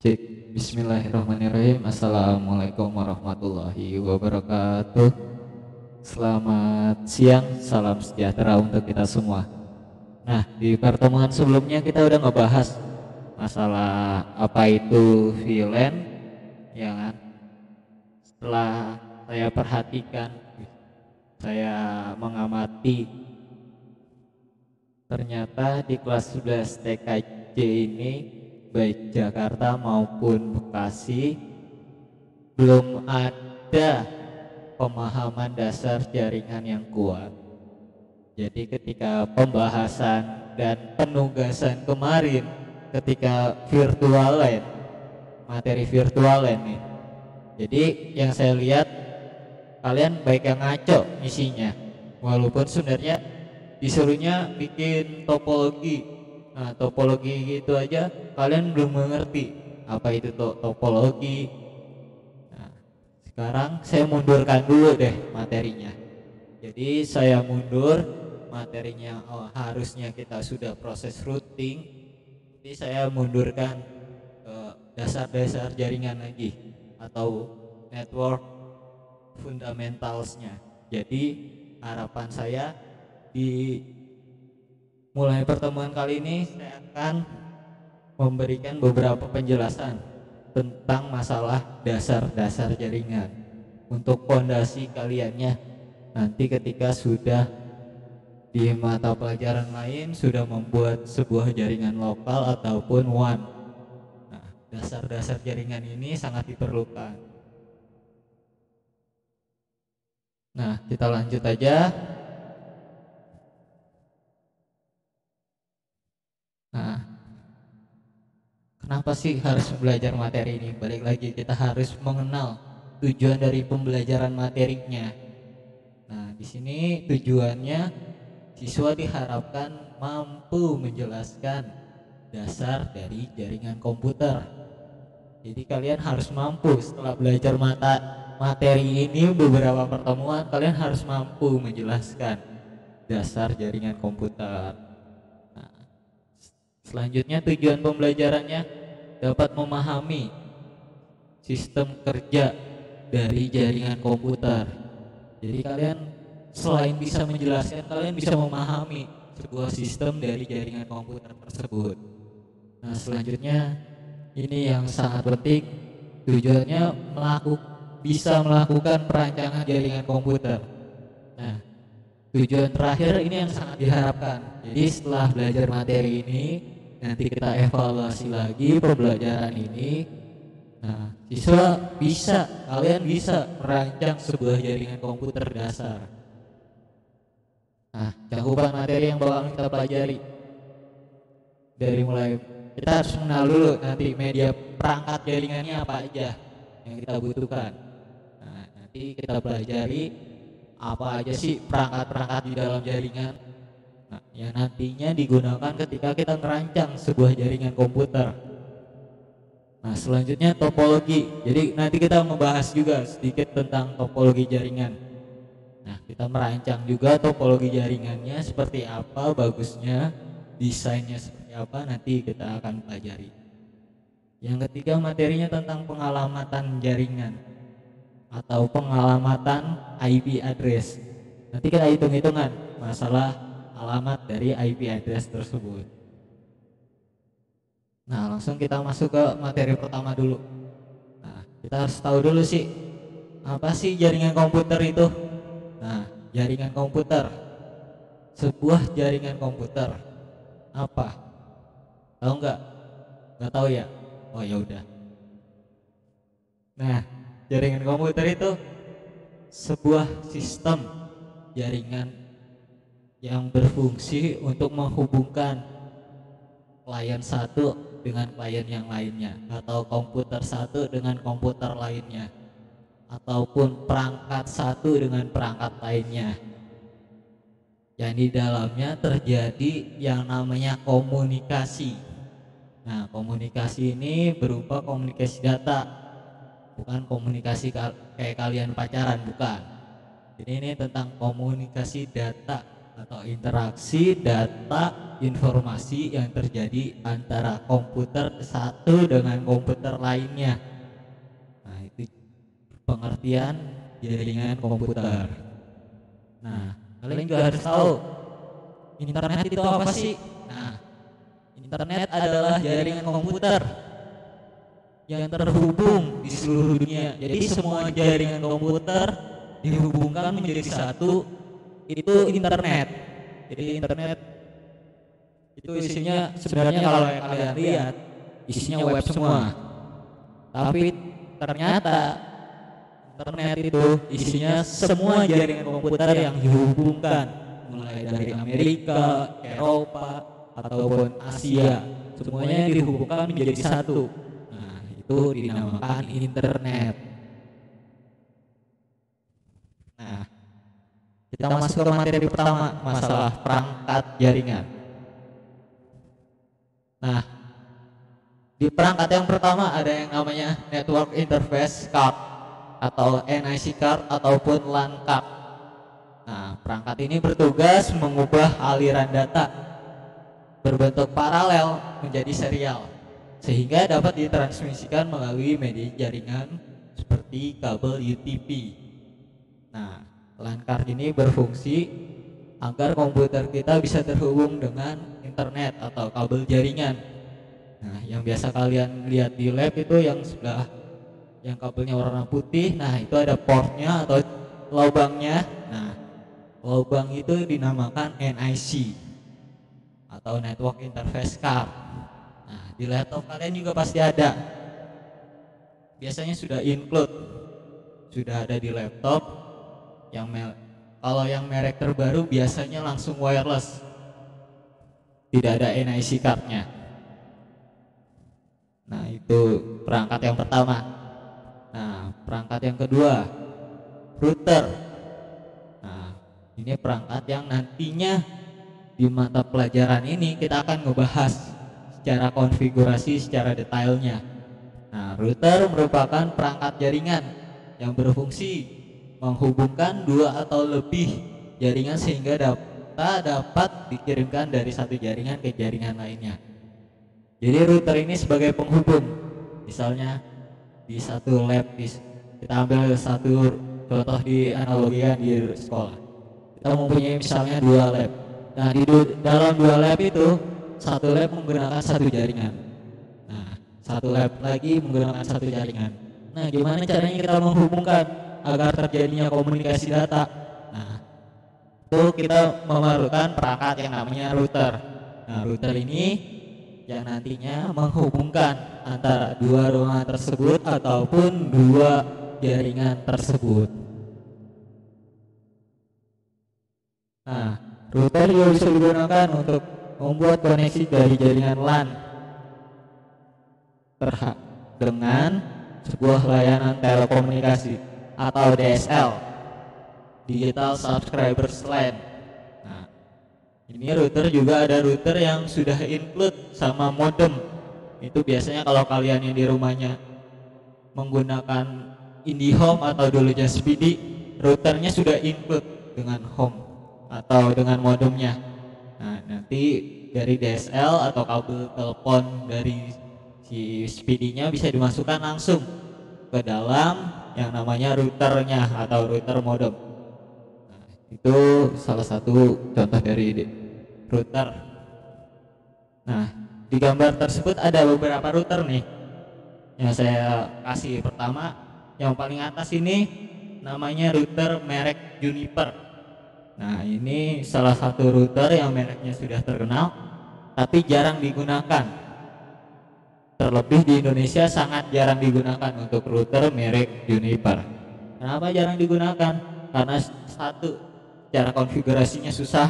Cek. Bismillahirrahmanirrahim. Assalamualaikum warahmatullahi wabarakatuh. Selamat siang, salam sejahtera untuk kita semua. Nah, di pertemuan sebelumnya kita udah ngebahas masalah apa itu freelance, ya kan? Setelah saya perhatikan, saya mengamati, ternyata di kelas 11 TKJ ini baik Jakarta maupun Bekasi belum ada pemahaman dasar jaringan yang kuat. Jadi ketika pembahasan dan penugasan kemarin, ketika virtualen, materi virtualen nih. Jadi yang saya lihat kalian baik yang ngaco misinya. Walaupun sebenarnya disuruhnya bikin topologi. Nah, topologi gitu aja kalian belum mengerti apa itu topologi. Nah, sekarang saya mundurkan dulu deh materinya. Jadi saya mundur materinya, harusnya kita sudah proses routing. Jadi saya mundurkan ke dasar-dasar jaringan lagi atau network fundamentalsnya. Jadi harapan saya di mulai pertemuan kali ini saya akan memberikan beberapa penjelasan tentang masalah dasar-dasar jaringan untuk fondasi kaliannya nanti ketika sudah di mata pelajaran lain sudah membuat sebuah jaringan lokal ataupun WAN. Nah, dasar-dasar jaringan ini sangat diperlukan. Nah, kita lanjut aja. Nah, kenapa sih harus belajar materi ini? Balik lagi, kita harus mengenal tujuan dari pembelajaran materinya. Nah, di sini tujuannya siswa diharapkan mampu menjelaskan dasar dari jaringan komputer. Jadi kalian harus mampu setelah belajar materi ini beberapa pertemuan, kalian harus mampu menjelaskan dasar jaringan komputer. Nah, selanjutnya tujuan pembelajarannya dapat memahami sistem kerja dari jaringan komputer. Jadi kalian selain bisa menjelaskan, kalian bisa memahami sebuah sistem dari jaringan komputer tersebut. Nah, selanjutnya ini yang sangat penting, tujuannya bisa melakukan perancangan jaringan komputer. Nah, tujuan terakhir ini yang sangat diharapkan. Jadi setelah belajar materi ini, nanti kita evaluasi lagi pembelajaran ini. Nah, kalian bisa merancang sebuah jaringan komputer dasar. Nah, cakupan materi yang bakal kita pelajari dari mulai kita harus mengenal dulu nanti media perangkat jaringannya apa aja yang kita butuhkan. Nah, nanti kita pelajari apa aja sih perangkat-perangkat di dalam jaringan. Nah, yang nantinya digunakan ketika kita merancang sebuah jaringan komputer. Nah, selanjutnya topologi. Jadi nanti kita membahas juga sedikit tentang topologi jaringan. Nah, kita merancang juga topologi jaringannya seperti apa bagusnya, desainnya seperti apa, nanti kita akan pelajari. Yang ketiga materinya tentang pengalamatan jaringan atau pengalamatan IP address. Nanti kita hitung-hitungan masalah alamat dari IP address tersebut. Nah, langsung kita masuk ke materi pertama dulu. Nah, kita harus tahu dulu sih apa sih jaringan komputer itu. Nah, jaringan komputer, sebuah jaringan komputer apa? Tahu nggak? Nggak tahu ya? Oh ya udah. Nah, jaringan komputer itu sebuah sistem jaringan yang berfungsi untuk menghubungkan klien satu dengan klien yang lainnya, atau komputer satu dengan komputer lainnya, ataupun perangkat satu dengan perangkat lainnya. Yang di dalamnya terjadi yang namanya komunikasi. Nah, komunikasi ini berupa komunikasi data, bukan komunikasi kayak kalian pacaran, bukan. Jadi ini tentang komunikasi data atau interaksi data informasi yang terjadi antara komputer satu dengan komputer lainnya. Nah, itu pengertian jaringan komputer. Nah, kalian juga harus tahu internet itu apa sih? Nah, internet adalah jaringan komputer yang terhubung di seluruh dunia. Jadi semua jaringan komputer dihubungkan menjadi satu, itu internet. Jadi internet itu isinya sebenarnya kalau kalian lihat isinya web semua. Tapi ternyata internet itu isinya semua jaringan komputer yang dihubungkan, mulai dari Amerika, Eropa, ataupun Asia. Semuanya dihubungkan menjadi satu. Nah, itu dinamakan internet. Nah, kita masuk ke materi pertama, masalah perangkat jaringan. Nah, di perangkat yang pertama ada yang namanya Network Interface Card atau NIC card ataupun LAN card. Nah, perangkat ini bertugas mengubah aliran data berbentuk paralel menjadi serial sehingga dapat ditransmisikan melalui media jaringan seperti kabel UTP. Nah, LAN card ini berfungsi agar komputer kita bisa terhubung dengan internet atau kabel jaringan. Nah, yang biasa kalian lihat di lab itu yang sebelah yang kabelnya warna putih. Nah, itu ada portnya atau lubangnya. Nah, lubang itu dinamakan NIC atau Network Interface Card. Nah, di laptop kalian juga pasti ada. Biasanya sudah include, sudah ada di laptop. Kalau yang merek terbaru biasanya langsung wireless, tidak ada NIC cardnya. Nah, itu perangkat yang pertama. Nah, perangkat yang kedua, router. Nah, ini perangkat yang nantinya di mata pelajaran ini kita akan ngebahas secara konfigurasi secara detailnya. Nah, router merupakan perangkat jaringan yang berfungsi menghubungkan dua atau lebih jaringan sehingga data dapat dikirimkan dari satu jaringan ke jaringan lainnya. Jadi router ini sebagai penghubung. Misalnya di satu lab, kita ambil satu contoh di analogian di sekolah. Kita mempunyai misalnya dua lab. Nah, di dalam dua lab itu satu lab menggunakan satu jaringan. Nah, satu lab lagi menggunakan satu jaringan. Nah, gimana caranya kita menghubungkan agar terjadinya komunikasi data? Nah, itu kita memerlukan perangkat yang namanya router. Nah, router ini yang nantinya menghubungkan antara dua ruangan tersebut ataupun dua jaringan tersebut. Nah, router juga bisa digunakan untuk membuat koneksi dari jaringan LAN dengan sebuah layanan telekomunikasi atau DSL, Digital Subscriber Line. Nah, ini router juga ada router yang sudah include sama modem. Itu biasanya kalau kalian yang di rumahnya menggunakan IndiHome atau dulu JazzPD, routernya sudah include dengan home atau dengan modemnya. Nah, nanti dari DSL atau kabel telepon dari si SPD-nya bisa dimasukkan langsung ke dalam yang namanya routernya atau router modem. Nah, itu salah satu contoh dari router. Nah, di gambar tersebut ada beberapa router nih yang saya kasih. Pertama, yang paling atas ini namanya router merek Juniper. Nah, ini salah satu router yang mereknya sudah terkenal tapi jarang digunakan. Terlebih di Indonesia sangat jarang digunakan untuk router merek Juniper. Kenapa jarang digunakan? Karena satu, cara konfigurasinya susah,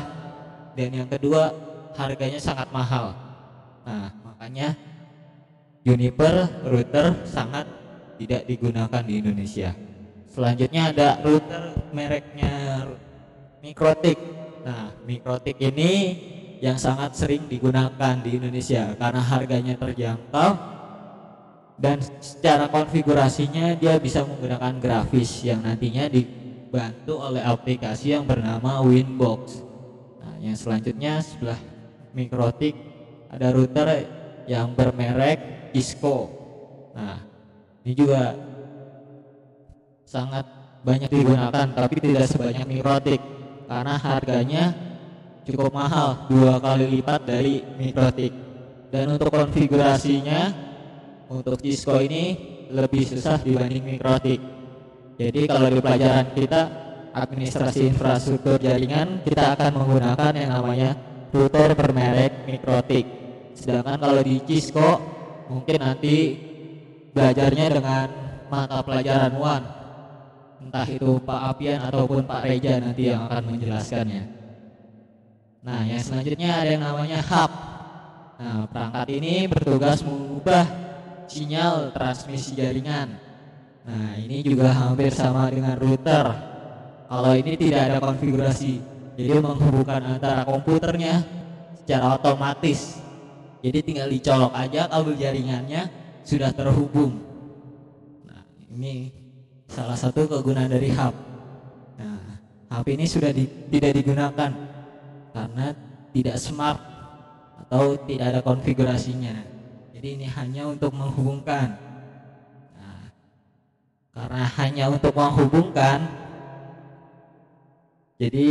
dan yang kedua, harganya sangat mahal. Nah, makanya Juniper router sangat tidak digunakan di Indonesia. Selanjutnya ada router mereknya Mikrotik. Nah, Mikrotik ini yang sangat sering digunakan di Indonesia karena harganya terjangkau dan secara konfigurasinya dia bisa menggunakan grafis yang nantinya dibantu oleh aplikasi yang bernama Winbox. Nah, yang selanjutnya sebelah mikrotik ada router yang bermerek Cisco. Nah, ini juga sangat banyak digunakan tapi tidak sebanyak mikrotik karena harganya cukup mahal, 2 kali lipat dari mikrotik. Dan untuk konfigurasinya untuk Cisco ini lebih susah dibanding mikrotik. Jadi kalau di pelajaran kita administrasi infrastruktur jaringan, kita akan menggunakan yang namanya router bermerek mikrotik. Sedangkan kalau di Cisco mungkin nanti belajarnya dengan mata pelajaran WAN, entah itu Pak Apian ataupun Pak Reja nanti yang akan menjelaskannya. Nah, yang selanjutnya ada yang namanya hub. Nah, perangkat ini bertugas mengubah sinyal transmisi jaringan. Nah, ini juga hampir sama dengan router. Kalau ini tidak ada konfigurasi, jadi menghubungkan antara komputernya secara otomatis. Jadi tinggal dicolok aja kabel jaringannya sudah terhubung. Nah, ini salah satu kegunaan dari hub. Nah, hub ini sudah tidak digunakan karena tidak smart atau tidak ada konfigurasinya. Jadi ini hanya untuk menghubungkan. Nah, karena hanya untuk menghubungkan, jadi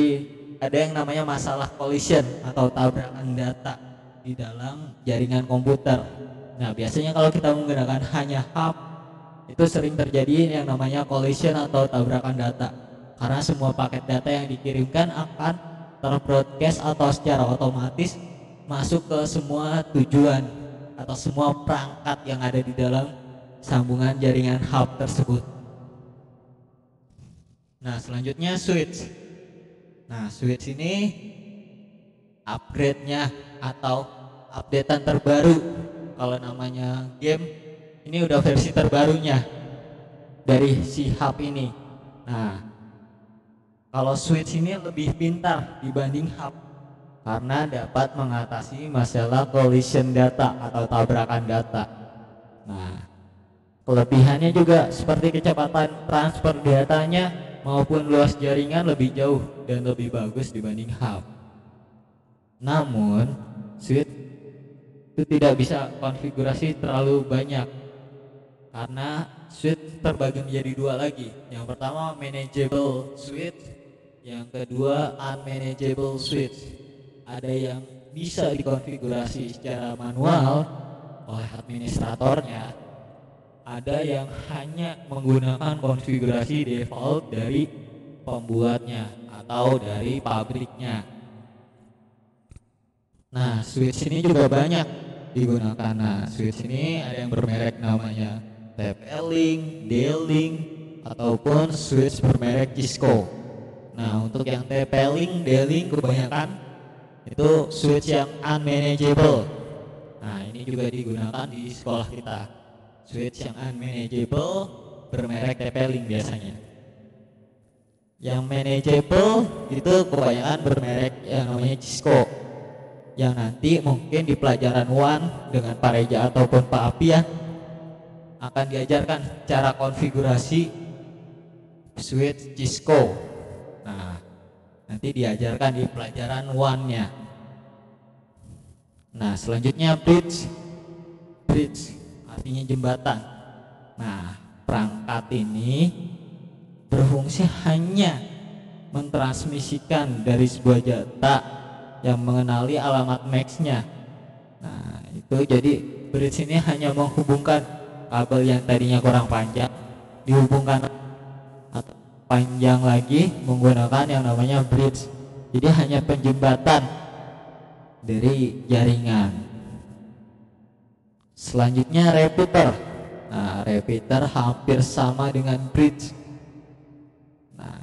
ada yang namanya masalah collision atau tabrakan data di dalam jaringan komputer. Nah, biasanya kalau kita menggunakan hanya hub, itu sering terjadi yang namanya collision atau tabrakan data. Karena semua paket data yang dikirimkan akan terbroadcast atau secara otomatis masuk ke semua tujuan atau semua perangkat yang ada di dalam sambungan jaringan hub tersebut. Nah, selanjutnya switch. Nah, switch ini upgrade-nya atau updatean terbaru. Kalau namanya game, ini udah versi terbarunya dari si hub ini. Nah, kalau switch ini lebih pintar dibanding hub karena dapat mengatasi masalah collision data atau tabrakan data. Nah, kelebihannya juga seperti kecepatan transfer datanya maupun luas jaringan lebih jauh dan lebih bagus dibanding hub. Namun, switch itu tidak bisa konfigurasi terlalu banyak karena switch terbagi menjadi dua lagi. Yang pertama manageable switch, yang kedua unmanageable switch. Ada yang bisa dikonfigurasi secara manual oleh administratornya, ada yang hanya menggunakan konfigurasi default dari pembuatnya atau dari pabriknya. Nah, switch ini juga banyak digunakan. Nah, switch ini ada yang bermerek namanya TP-Link, D-Link, ataupun switch bermerek Cisco. Nah, untuk yang TP-Link, D-Link kebanyakan itu switch yang unmanageable. Nah, ini juga digunakan di sekolah kita. Switch yang unmanageable bermerek TP-Link biasanya. Yang manageable itu kebanyakan bermerek yang namanya Cisco, yang nanti mungkin di pelajaran WAN dengan Pak Reja ataupun Pak Apian akan diajarkan cara konfigurasi switch Cisco. Nah, nanti diajarkan di pelajaran WAN-nya. Nah, selanjutnya bridge. Bridge artinya jembatan. Nah, perangkat ini berfungsi hanya mentransmisikan dari sebuah data yang mengenali alamat MAC-nya. Nah, itu jadi bridge ini hanya menghubungkan kabel yang tadinya kurang panjang dihubungkan atau panjang lagi menggunakan yang namanya bridge. Jadi hanya penjembatan dari jaringan. Selanjutnya repeater. Nah, repeater hampir sama dengan bridge. Nah,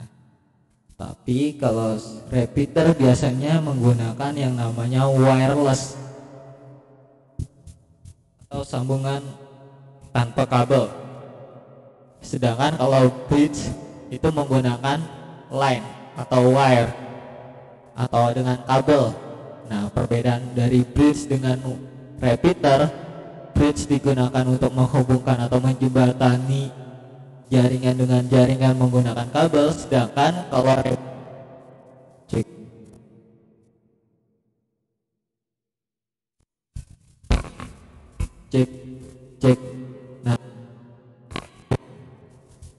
tapi kalau repeater biasanya menggunakan yang namanya wireless atau sambungan tanpa kabel. Sedangkan kalau bridge itu menggunakan line atau wire atau dengan kabel. Nah, perbedaan dari bridge dengan repeater, bridge digunakan untuk menghubungkan atau menjembatani jaringan dengan jaringan menggunakan kabel, sedangkan kalau cek cek nah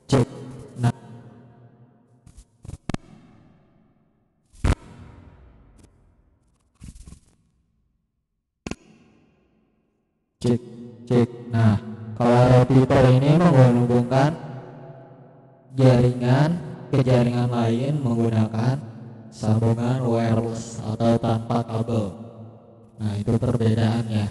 cek nah cek cek nah kalau repeater ini menghubungkan jaringan ke jaringan lain menggunakan sambungan wireless atau tanpa kabel. Nah, itu perbedaannya.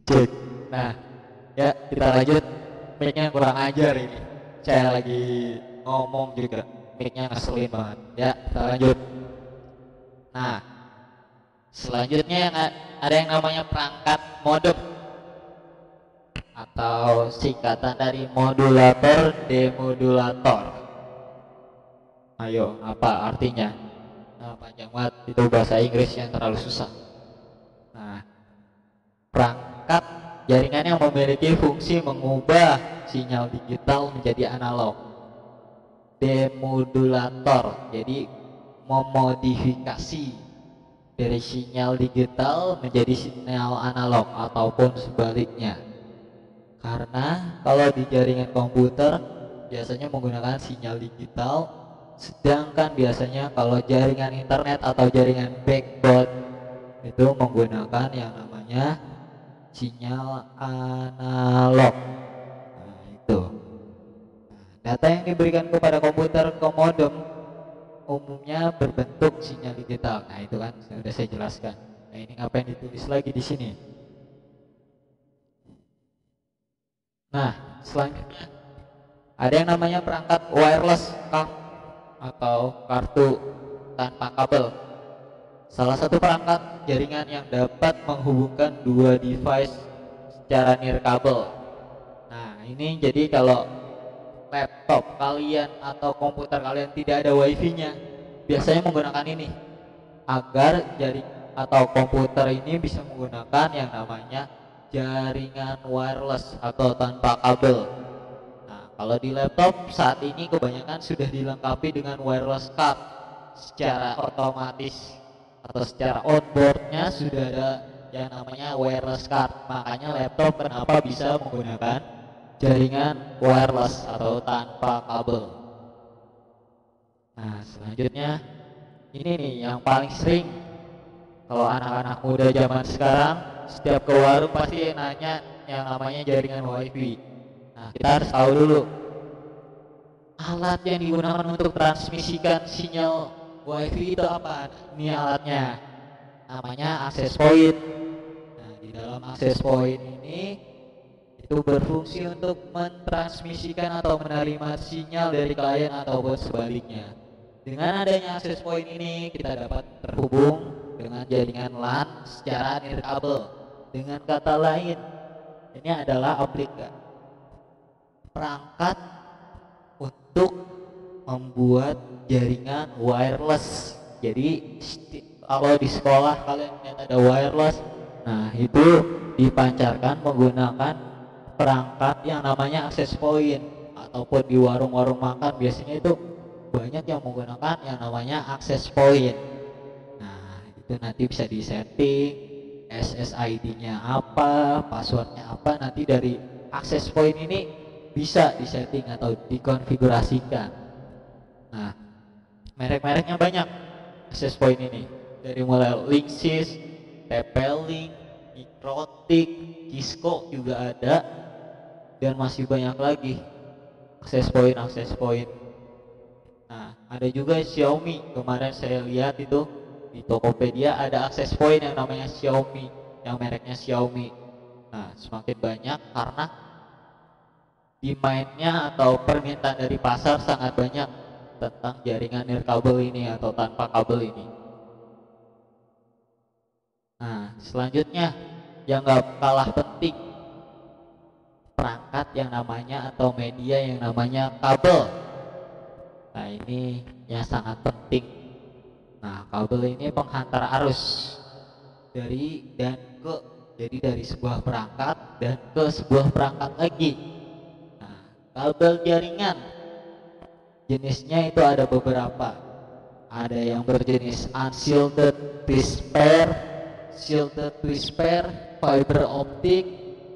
Cek. Nah, ya kita lanjut. Mic-nya kurang ajar ini. Saya lagi ngomong juga. Mic-nya ngeselin banget. Ya, kita lanjut. Nah, selanjutnya ada yang namanya perangkat modem atau singkatan dari modulator demodulator. Ayo, apa artinya? Nah, panjang banget, itu bahasa Inggris yang terlalu susah. Nah, perangkat jaringan yang memiliki fungsi mengubah sinyal digital menjadi analog. Demodulator, jadi memodifikasi dari sinyal digital menjadi sinyal analog ataupun sebaliknya. Karena kalau di jaringan komputer biasanya menggunakan sinyal digital, sedangkan biasanya kalau jaringan internet atau jaringan backbone itu menggunakan yang namanya sinyal analog. Nah, itu. Data yang diberikan kepada komputer ke modem umumnya berbentuk sinyal digital. Nah, itu kan sudah saya jelaskan. Nah, ini ngapain ditulis lagi di sini? Nah, selanjutnya ada yang namanya perangkat wireless card atau kartu tanpa kabel. Salah satu perangkat jaringan yang dapat menghubungkan dua device secara nirkabel. Nah, ini jadi kalau laptop kalian atau komputer kalian tidak ada wifi-nya, biasanya menggunakan ini agar jaring atau komputer ini bisa menggunakan yang namanya jaringan wireless atau tanpa kabel. Nah, kalau di laptop saat ini kebanyakan sudah dilengkapi dengan wireless card secara otomatis atau secara onboardnya sudah ada yang namanya wireless card. Makanya laptop kenapa bisa menggunakan jaringan wireless atau tanpa kabel. Nah, selanjutnya ini nih yang paling sering kalau anak-anak muda zaman sekarang setiap ke warung pasti nanya yang namanya jaringan wifi. Nah, kita harus tahu dulu alat yang digunakan untuk transmisikan sinyal wifi itu apa. Ini alatnya namanya access point. Nah, di dalam access point ini itu berfungsi untuk mentransmisikan atau menerima sinyal dari klien ataupun sebaliknya. Dengan adanya access point ini kita dapat terhubung dengan jaringan LAN secara nirkabel. Dengan kata lain, ini adalah aplikasi perangkat untuk membuat jaringan wireless. Jadi kalau di sekolah kalian lihat ada wireless, nah itu dipancarkan menggunakan perangkat yang namanya access point, ataupun di warung-warung makan biasanya itu banyak yang menggunakan yang namanya access point. Nah, itu nanti bisa disetting SSID-nya apa, passwordnya apa, nanti dari access point ini bisa disetting atau dikonfigurasikan. Nah, merek-mereknya banyak access point ini, dari mulai Linksys, TP-Link, Mikrotik, Cisco juga ada, dan masih banyak lagi access point. Nah, ada juga Xiaomi. Kemarin saya lihat itu di Tokopedia ada access point yang namanya Xiaomi, yang mereknya Xiaomi. Nah, semakin banyak karena demand-nya atau permintaan dari pasar sangat banyak tentang jaringan nirkabel ini atau tanpa kabel ini. Nah, selanjutnya yang gak kalah penting, perangkat yang namanya atau media yang namanya kabel. Nah, ini yang sangat penting. Nah, kabel ini penghantar arus. dari dan ke, jadi dari sebuah perangkat dan ke sebuah perangkat lagi. Nah, kabel jaringan jenisnya itu ada beberapa. Ada yang berjenis unshielded twist pair, shielded twist pair, fiber optic,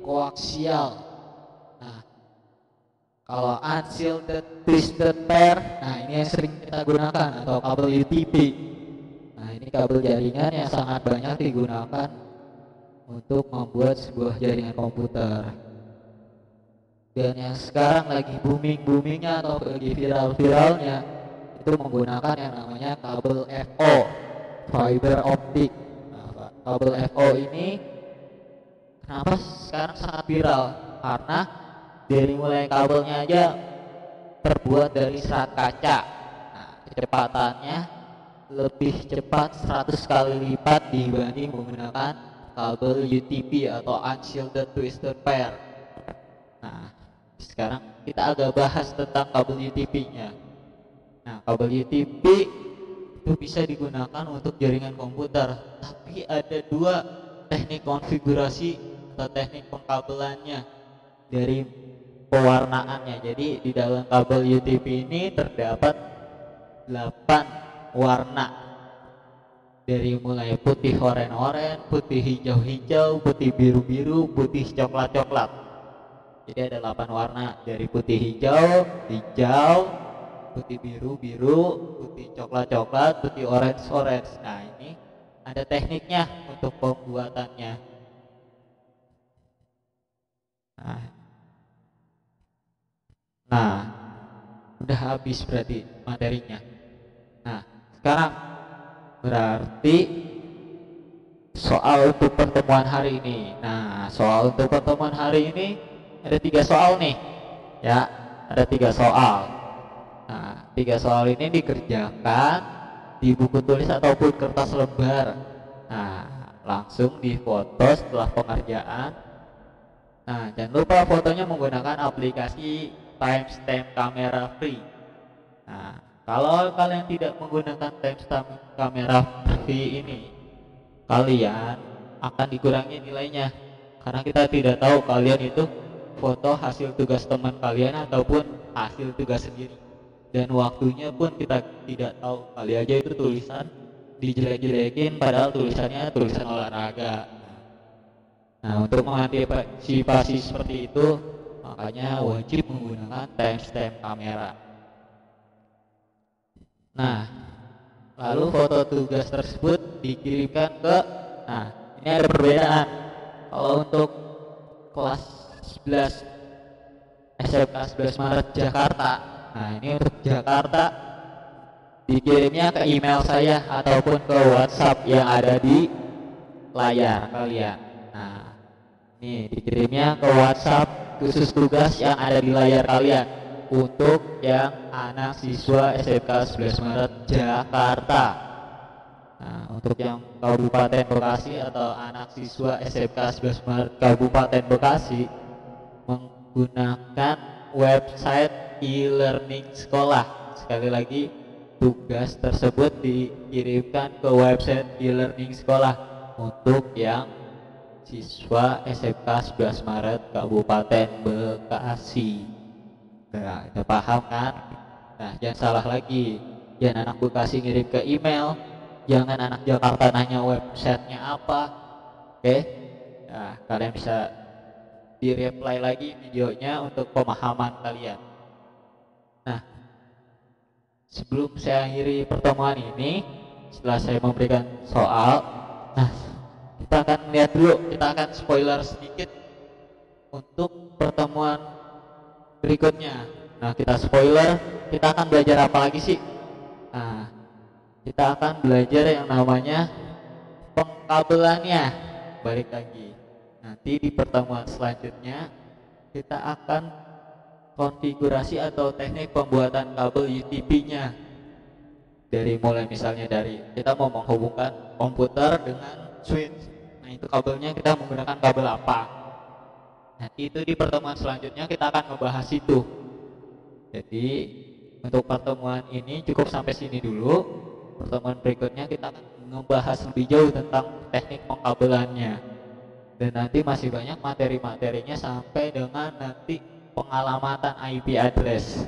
koaksial. Nah, kalau unshielded twisted pair, nah ini yang sering kita gunakan, atau kabel UTP. Nah, ini kabel jaringan yang sangat banyak digunakan untuk membuat sebuah jaringan komputer. Dan yang sekarang lagi boomingnya atau lagi viral-viralnya itu menggunakan yang namanya kabel FO, fiber optic. Nah, kabel FO ini kenapa sekarang sangat viral? Karena dari mulai kabelnya aja terbuat dari serat kaca. Nah, kecepatannya lebih cepat 100 kali lipat dibanding menggunakan kabel UTP atau unshielded twisted pair. Nah, sekarang kita agak bahas tentang kabel UTP-nya. Nah, kabel UTP itu bisa digunakan untuk jaringan komputer, tapi ada dua teknik konfigurasi atau teknik pengkabelannya dari pewarnaannya. Jadi di dalam kabel UTP ini terdapat 8 warna, dari mulai putih oren-oren, putih hijau-hijau, putih biru-biru, putih coklat-coklat. Jadi ada 8 warna, dari putih hijau, putih biru-biru, putih coklat-coklat, putih orange-orange. Nah, ini ada tekniknya untuk pembuatannya. Nah, udah habis berarti materinya. Nah, sekarang berarti soal untuk pertemuan hari ini. Nah, soal untuk pertemuan hari ini ada 3 soal nih. Ya, ada 3 soal. Nah, 3 soal ini dikerjakan di buku tulis ataupun kertas lembar. Nah, langsung difoto setelah pengerjaan. Nah, jangan lupa fotonya menggunakan aplikasi timestamp kamera free. Nah, kalau kalian tidak menggunakan timestamp kamera free ini, kalian akan dikurangi nilainya, karena kita tidak tahu kalian itu foto hasil tugas teman kalian ataupun hasil tugas sendiri, dan waktunya pun kita tidak tahu. Kali aja itu tulisan dijelek-jelekin padahal tulisannya tulisan olahraga. Nah, untuk mengantisipasi seperti itu, makanya wajib menggunakan timestamp kamera. Nah, lalu foto tugas tersebut dikirimkan ke, nah ini ada perbedaan. Kalau untuk kelas 11 SMK 11 Maret Jakarta, nah ini untuk Jakarta dikirimnya ke email saya ataupun ke WhatsApp yang ada di layar kalian. Nah, ini dikirimnya ke WhatsApp khusus tugas yang ada di layar kalian untuk yang anak siswa SMK 11 Maret Jakarta. Nah, untuk yang Kabupaten Bekasi atau anak siswa SMK 11 Maret Kabupaten Bekasi menggunakan website e-learning sekolah. Sekali lagi, tugas tersebut dikirimkan ke website e-learning sekolah untuk yang siswa SMK 11 Maret Kabupaten Bekasi. Nah, udah paham kan? Nah, jangan salah lagi, jangan anak Bekasi ngirim ke email, jangan anak Jakarta nanya websitenya apa. Oke? Nah, kalian bisa di-reply lagi videonya untuk pemahaman kalian. Nah, sebelum saya akhiri pertemuan ini, setelah saya memberikan soal, nah kita akan lihat dulu, kita akan spoiler sedikit untuk pertemuan berikutnya. Nah, kita spoiler, kita akan belajar apa lagi sih? Nah, kita akan belajar yang namanya pengkabelannya. Balik lagi, nanti di pertemuan selanjutnya kita akan konfigurasi atau teknik pembuatan kabel UTP-nya. Dari mulai misalnya dari kita mau menghubungkan komputer dengan switch. Nah, itu kabelnya kita menggunakan kabel apa? Nah, itu di pertemuan selanjutnya kita akan membahas itu. Jadi untuk pertemuan ini cukup sampai sini dulu. Pertemuan berikutnya kita akan ngebahas lebih jauh tentang teknik pengkabelannya. Dan nanti masih banyak materi-materinya sampai dengan nanti pengalamatan IP address.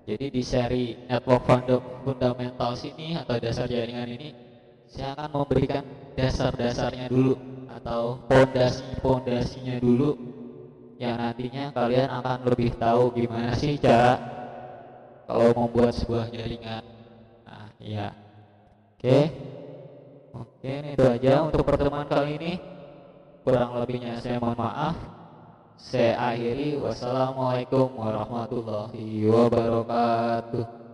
Jadi di seri Network Fundamentals ini atau dasar jaringan ini, saya akan memberikan dasar-dasarnya dulu atau pondasi-pondasinya dulu, yang nantinya kalian akan lebih tahu gimana sih cara kalau membuat sebuah jaringan. Nah, iya. Oke. Oke, itu aja untuk pertemuan kali ini. Kurang lebihnya saya mohon maaf. Saya akhiri. Wassalamualaikum warahmatullahi wabarakatuh.